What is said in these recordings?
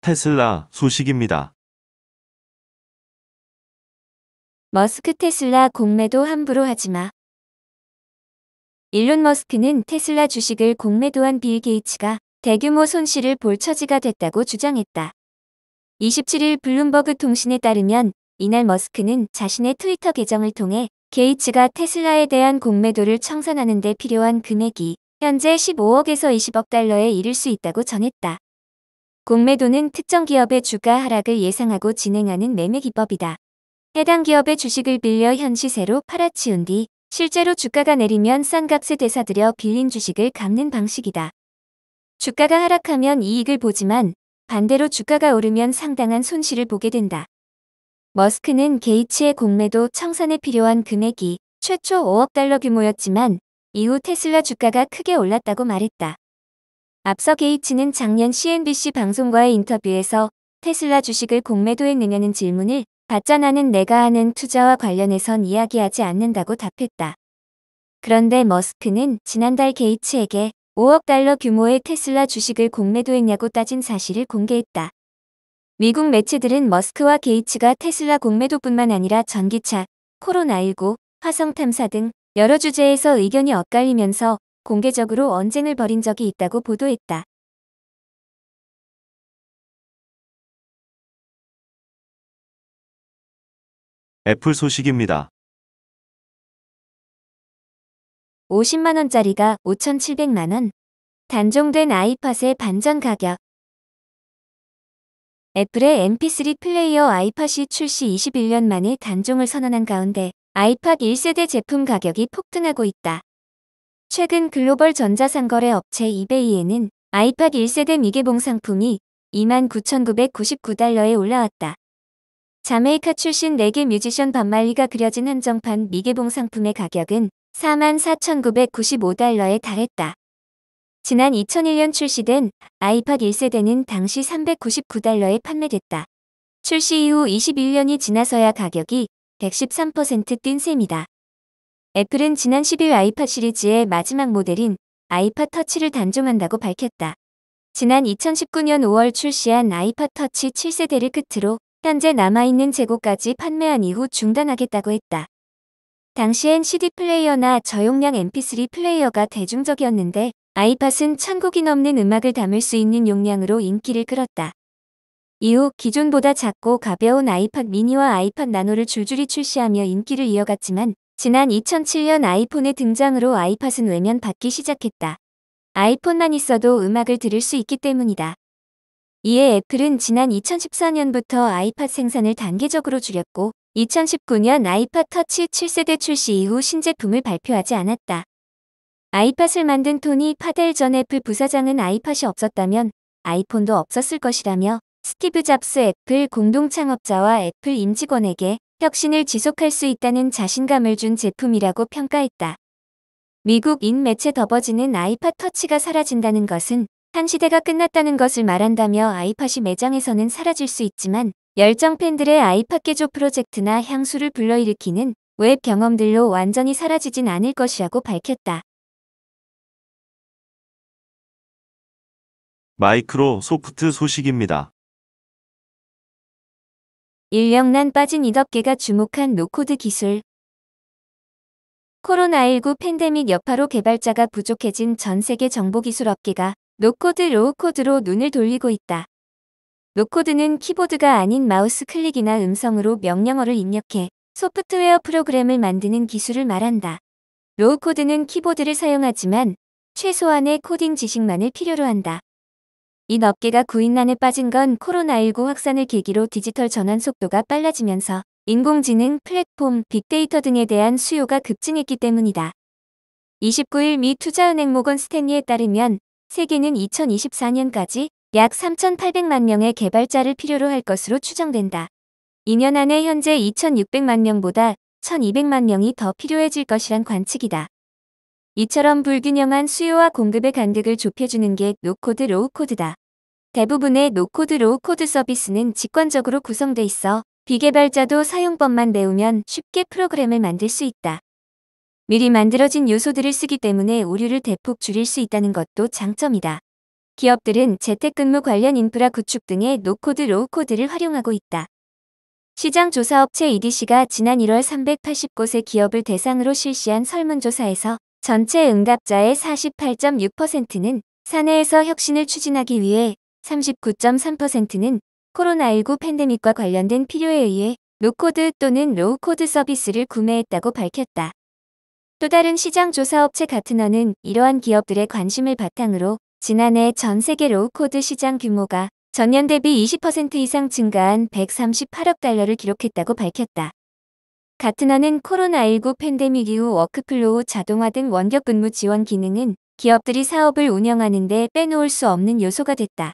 테슬라 소식입니다. 머스크 테슬라 공매도 함부로 하지마. 일론 머스크는 테슬라 주식을 공매도한 빌 게이츠가 대규모 손실을 볼 처지가 됐다고 주장했다. 27일 블룸버그 통신에 따르면 이날 머스크는 자신의 트위터 계정을 통해 게이츠가 테슬라에 대한 공매도를 청산하는 데 필요한 금액이 현재 15억에서 20억 달러에 이를 수 있다고 전했다. 공매도는 특정 기업의 주가 하락을 예상하고 진행하는 매매 기법이다. 해당 기업의 주식을 빌려 현 시세로 팔아치운 뒤 실제로 주가가 내리면 싼 값에 되사들여 빌린 주식을 갚는 방식이다. 주가가 하락하면 이익을 보지만 반대로 주가가 오르면 상당한 손실을 보게 된다. 머스크는 게이츠의 공매도 청산에 필요한 금액이 최초 5억 달러 규모였지만 이후 테슬라 주가가 크게 올랐다고 말했다. 앞서 게이츠는 작년 CNBC 방송과의 인터뷰에서 테슬라 주식을 공매도했느냐는 질문을 받자 나는 내가 하는 투자와 관련해선 이야기하지 않는다고 답했다. 그런데 머스크는 지난달 게이츠에게 5억 달러 규모의 테슬라 주식을 공매도했냐고 따진 사실을 공개했다. 미국 매체들은 머스크와 게이츠가 테슬라 공매도뿐만 아니라 전기차, 코로나19, 화성 탐사 등 여러 주제에서 의견이 엇갈리면서 공개적으로 언쟁을 벌인 적이 있다고 보도했다. 애플 소식입니다. 50만원짜리가 5,700만원. 단종된 아이팟의 반전 가격. 애플의 mp3 플레이어 아이팟이 출시 21년 만에 단종을 선언한 가운데 아이팟 1세대 제품 가격이 폭등하고 있다. 최근 글로벌 전자상거래 업체 이베이에는 아이팟 1세대 미개봉 상품이 29,999달러에 올라왔다. 자메이카 출신 레게 뮤지션 반말리가 그려진 한정판 미개봉 상품의 가격은 44,995달러에 달했다. 지난 2001년 출시된 아이팟 1세대는 당시 399달러에 판매됐다. 출시 이후 21년이 지나서야 가격이 113% 뛴 셈이다. 애플은 지난 10일 아이팟 시리즈의 마지막 모델인 아이팟 터치를 단종한다고 밝혔다. 지난 2019년 5월 출시한 아이팟 터치 7세대를 끝으로 현재 남아있는 재고까지 판매한 이후 중단하겠다고 했다. 당시엔 CD 플레이어나 저용량 mp3 플레이어가 대중적이었는데 아이팟은 1000곡이 넘는 음악을 담을 수 있는 용량으로 인기를 끌었다. 이후 기존보다 작고 가벼운 아이팟 미니와 아이팟 나노를 줄줄이 출시하며 인기를 이어갔지만 지난 2007년 아이폰의 등장으로 아이팟은 외면받기 시작했다. 아이폰만 있어도 음악을 들을 수 있기 때문이다. 이에 애플은 지난 2014년부터 아이팟 생산을 단계적으로 줄였고 2019년 아이팟 터치 7세대 출시 이후 신제품을 발표하지 않았다. 아이팟을 만든 토니 파델 전 애플 부사장은 아이팟이 없었다면 아이폰도 없었을 것이라며 스티브 잡스 애플 공동 창업자와 애플 임직원에게 혁신을 지속할 수 있다는 자신감을 준 제품이라고 평가했다. 미국인 매체 더버지는 아이팟 터치가 사라진다는 것은 한 시대가 끝났다는 것을 말한다며 아이팟이 매장에서는 사라질 수 있지만 열정 팬들의 아이팟 개조 프로젝트나 향수를 불러일으키는 웹 경험들로 완전히 사라지진 않을 것이라고 밝혔다. 마이크로소프트 소식입니다. 인력난 빠진 이덕계가 주목한 노코드 기술. 코로나19 팬데믹 여파로 개발자가 부족해진 전 세계 정보기술 업계가 노코드 로우코드로 눈을 돌리고 있다. 노코드는 키보드가 아닌 마우스 클릭이나 음성으로 명령어를 입력해 소프트웨어 프로그램을 만드는 기술을 말한다. 로우코드는 키보드를 사용하지만 최소한의 코딩 지식만을 필요로 한다. 이 업계가 구인난에 빠진 건 코로나19 확산을 계기로 디지털 전환 속도가 빨라지면서 인공지능, 플랫폼, 빅데이터 등에 대한 수요가 급증했기 때문이다. 29일 미 투자은행 모건 스탠리에 따르면 세계는 2024년까지 약 3,800만 명의 개발자를 필요로 할 것으로 추정된다. 2년 안에 현재 2,600만 명보다 1,200만 명이 더 필요해질 것이란 관측이다. 이처럼 불균형한 수요와 공급의 간극을 좁혀주는 게 노코드 로우코드다. 대부분의 노코드 로우코드 서비스는 직관적으로 구성돼 있어 비개발자도 사용법만 배우면 쉽게 프로그램을 만들 수 있다. 미리 만들어진 요소들을 쓰기 때문에 오류를 대폭 줄일 수 있다는 것도 장점이다. 기업들은 재택근무 관련 인프라 구축 등의 노코드 로우코드를 활용하고 있다. 시장조사업체 EDC가 지난 1월 380곳의 기업을 대상으로 실시한 설문조사에서 전체 응답자의 48.6%는 사내에서 혁신을 추진하기 위해, 39.3%는 코로나19 팬데믹과 관련된 필요에 의해 노코드 또는 로우코드 서비스를 구매했다고 밝혔다. 또 다른 시장조사업체 가트너는 이러한 기업들의 관심을 바탕으로 지난해 전 세계 로우코드 시장 규모가 전년 대비 20% 이상 증가한 138억 달러를 기록했다고 밝혔다. 가트너는 코로나19 팬데믹 이후 워크플로우 자동화 등 원격 근무 지원 기능은 기업들이 사업을 운영하는 데 빼놓을 수 없는 요소가 됐다.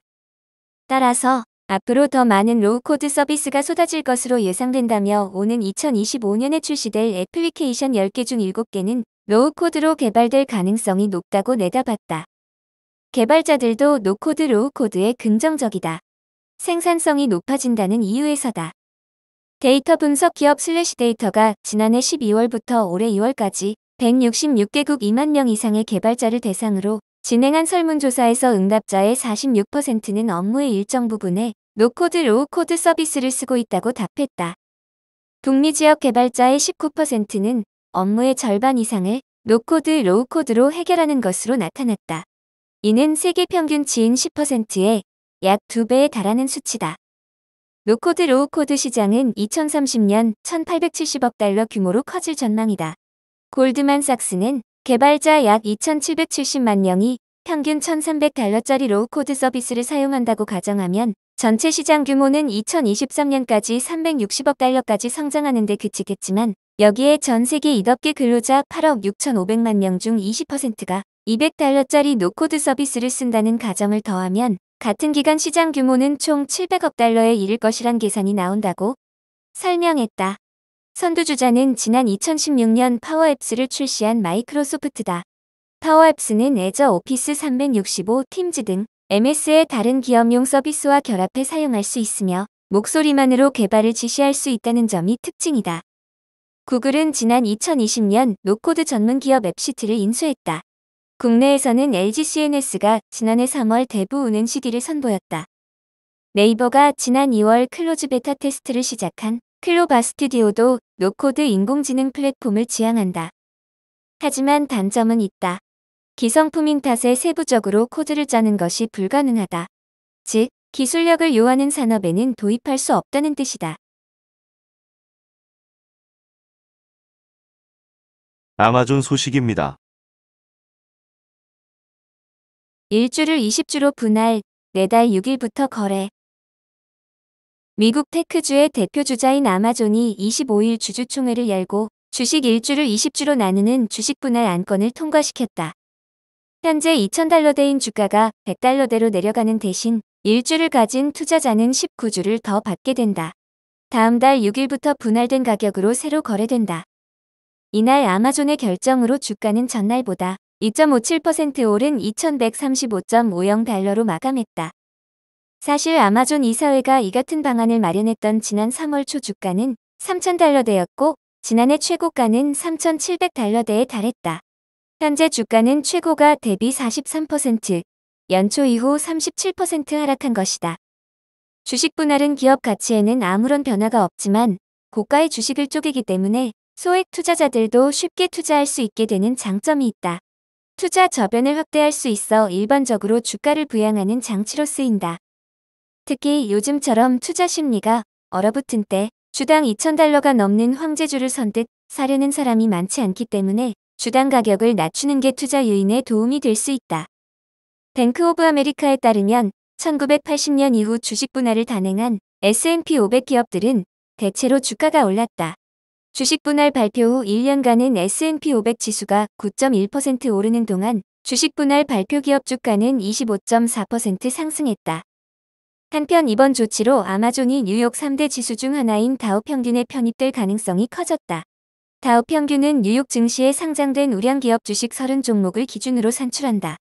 따라서 앞으로 더 많은 로우코드 서비스가 쏟아질 것으로 예상된다며 오는 2025년에 출시될 애플리케이션 10개 중 7개는 로우코드로 개발될 가능성이 높다고 내다봤다. 개발자들도 노코드 로우코드에 긍정적이다. 생산성이 높아진다는 이유에서다. 데이터 분석 기업 슬래시데이터가 지난해 12월부터 올해 2월까지 166개국 2만 명 이상의 개발자를 대상으로 진행한 설문조사에서 응답자의 46%는 업무의 일정 부분에 노코드 로우코드 서비스를 쓰고 있다고 답했다. 북미 지역 개발자의 19%는 업무의 절반 이상을 노코드 로우코드로 해결하는 것으로 나타났다. 이는 세계 평균치인 10%의 약 2배에 달하는 수치다. 노코드 로우코드 시장은 2030년 1,870억 달러 규모로 커질 전망이다. 골드만삭스는 개발자 약 2,770만 명이 평균 1,300달러짜리 로우코드 서비스를 사용한다고 가정하면 전체 시장 규모는 2023년까지 360억 달러까지 성장하는 데 그치겠지만, 여기에 전 세계 2억 개 근로자 8억 6,500만 명 중 20%가 200달러짜리 노코드 서비스를 쓴다는 가정을 더하면 같은 기간 시장 규모는 총 700억 달러에 이를 것이란 계산이 나온다고 설명했다. 선두주자는 지난 2016년 파워앱스를 출시한 마이크로소프트다. 파워앱스는 애저 오피스 365, 팀즈 등 MS의 다른 기업용 서비스와 결합해 사용할 수 있으며 목소리만으로 개발을 지시할 수 있다는 점이 특징이다. 구글은 지난 2020년 노코드 전문 기업 앱시트를 인수했다. 국내에서는 LG CNS가 지난해 3월 대부 운행 CD를 선보였다. 네이버가 지난 2월 클로즈 베타 테스트를 시작한 클로바 스튜디오도 노코드 인공지능 플랫폼을 지향한다. 하지만 단점은 있다. 기성품인 탓에 세부적으로 코드를 짜는 것이 불가능하다. 즉, 기술력을 요하는 산업에는 도입할 수 없다는 뜻이다. 아마존 소식입니다. 일주를 20주로 분할, 내달 6일부터 거래. 미국 테크주의 대표주자인 아마존이 25일 주주총회를 열고 주식 일주를 20주로 나누는 주식 분할 안건을 통과시켰다. 현재 2,000달러대인 주가가 100달러대로 내려가는 대신 일주를 가진 투자자는 19주를 더 받게 된다. 다음 달 6일부터 분할된 가격으로 새로 거래된다. 이날 아마존의 결정으로 주가는 전날보다 2.57% 오른 2,135.50달러로 마감했다. 사실 아마존 이사회가 이 같은 방안을 마련했던 지난 3월 초 주가는 3,000달러대였고 지난해 최고가는 3,700달러대에 달했다. 현재 주가는 최고가 대비 43%, 연초 이후 37% 하락한 것이다. 주식 분할은 기업 가치에는 아무런 변화가 없지만 고가의 주식을 쪼개기 때문에 소액 투자자들도 쉽게 투자할 수 있게 되는 장점이 있다. 투자 저변을 확대할 수 있어 일반적으로 주가를 부양하는 장치로 쓰인다. 특히 요즘처럼 투자 심리가 얼어붙은 때 주당 2,000달러가 넘는 황제주를 선뜻 사려는 사람이 많지 않기 때문에 주당 가격을 낮추는 게 투자 유인에 도움이 될 수 있다. 뱅크 오브 아메리카에 따르면 1980년 이후 주식 분할을 단행한 S&P 500 기업들은 대체로 주가가 올랐다. 주식 분할 발표 후 1년간은 S&P 500 지수가 9.1% 오르는 동안 주식 분할 발표 기업 주가는 25.4% 상승했다. 한편 이번 조치로 아마존이 뉴욕 3대 지수 중 하나인 다우 평균에 편입될 가능성이 커졌다. 다우 평균은 뉴욕 증시에 상장된 우량 기업 주식 30종목을 기준으로 산출한다.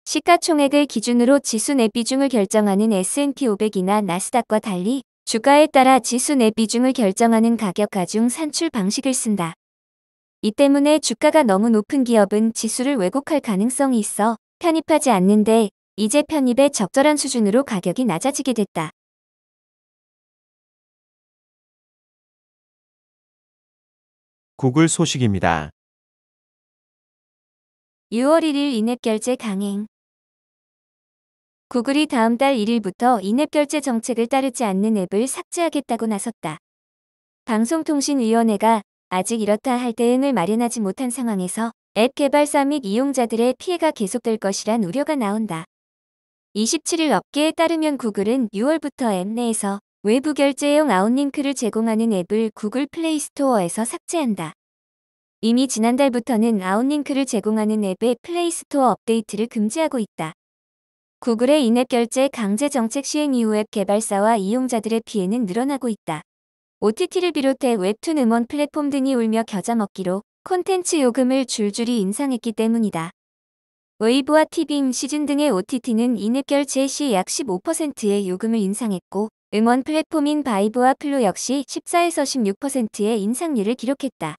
시가총액을 기준으로 지수 내 비중을 결정하는 S&P 500이나 나스닥과 달리 주가에 따라 지수 내 비중을 결정하는 가격가 중 산출 방식을 쓴다. 이 때문에 주가가 너무 높은 기업은 지수를 왜곡할 가능성이 있어 편입하지 않는데 이제 편입에 적절한 수준으로 가격이 낮아지게 됐다. 구글 소식입니다. 6월 1일 인앱 결제 강행. 구글이 다음 달 1일부터 인앱 결제 정책을 따르지 않는 앱을 삭제하겠다고 나섰다. 방송통신위원회가 아직 이렇다 할 대응을 마련하지 못한 상황에서 앱 개발사 및 이용자들의 피해가 계속될 것이란 우려가 나온다. 27일 업계에 따르면 구글은 6월부터 앱 내에서 외부 결제용 아웃링크를 제공하는 앱을 구글 플레이 스토어에서 삭제한다. 이미 지난달부터는 아웃링크를 제공하는 앱의 플레이 스토어 업데이트를 금지하고 있다. 구글의 인앱 결제 강제 정책 시행 이후 앱 개발사와 이용자들의 피해는 늘어나고 있다. OTT를 비롯해 웹툰 음원 플랫폼 등이 울며 겨자 먹기로 콘텐츠 요금을 줄줄이 인상했기 때문이다. 웨이브와 티빙 시즌 등의 OTT는 인앱 결제 시 약 15%의 요금을 인상했고, 음원 플랫폼인 바이브와 플로 역시 14에서 16%의 인상률을 기록했다.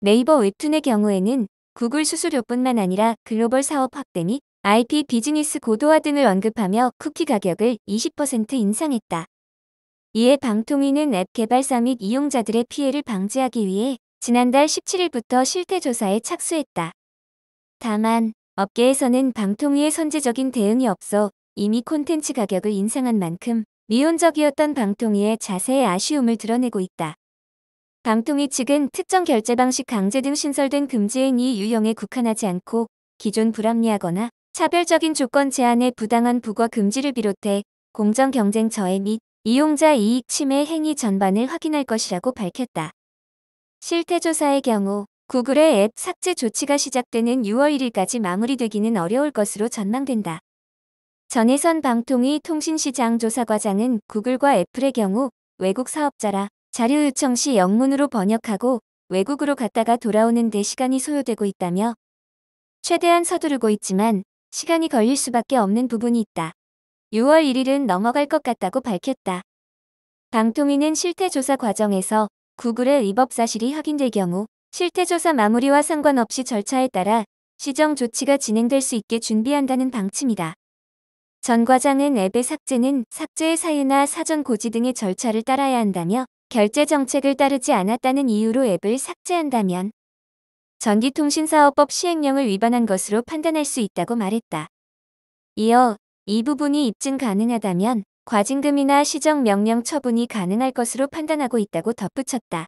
네이버 웹툰의 경우에는 구글 수수료뿐만 아니라 글로벌 사업 확대 및 IP 비즈니스 고도화 등을 언급하며 쿠키 가격을 20% 인상했다. 이에 방통위는 앱 개발사 및 이용자들의 피해를 방지하기 위해 지난달 17일부터 실태조사에 착수했다. 다만 업계에서는 방통위의 선제적인 대응이 없어 이미 콘텐츠 가격을 인상한 만큼 미온적이었던 방통위의 자세에 아쉬움을 드러내고 있다. 방통위 측은 특정 결제 방식 강제 등 신설된 금지 행위 유형에 국한하지 않고 기존 불합리하거나 차별적인 조건 제한의 부당한 부과 금지를 비롯해 공정 경쟁 저해 및 이용자 이익 침해 행위 전반을 확인할 것이라고 밝혔다. 실태조사의 경우 구글의 앱 삭제 조치가 시작되는 6월 1일까지 마무리되기는 어려울 것으로 전망된다. 전혜선 방통위 통신시장조사과장은 구글과 애플의 경우 외국 사업자라 자료 요청 시 영문으로 번역하고 외국으로 갔다가 돌아오는 데 시간이 소요되고 있다며 최대한 서두르고 있지만 시간이 걸릴 수밖에 없는 부분이 있다. 6월 1일은 넘어갈 것 같다고 밝혔다. 방통위는 실태조사 과정에서 구글의 위법 사실이 확인될 경우 실태조사 마무리와 상관없이 절차에 따라 시정 조치가 진행될 수 있게 준비한다는 방침이다. 전 과장은 앱의 삭제는 삭제의 사유나 사전 고지 등의 절차를 따라야 한다며 결제 정책을 따르지 않았다는 이유로 앱을 삭제한다면 전기통신사업법 시행령을 위반한 것으로 판단할 수 있다고 말했다. 이어 이 부분이 입증 가능하다면 과징금이나 시정명령 처분이 가능할 것으로 판단하고 있다고 덧붙였다.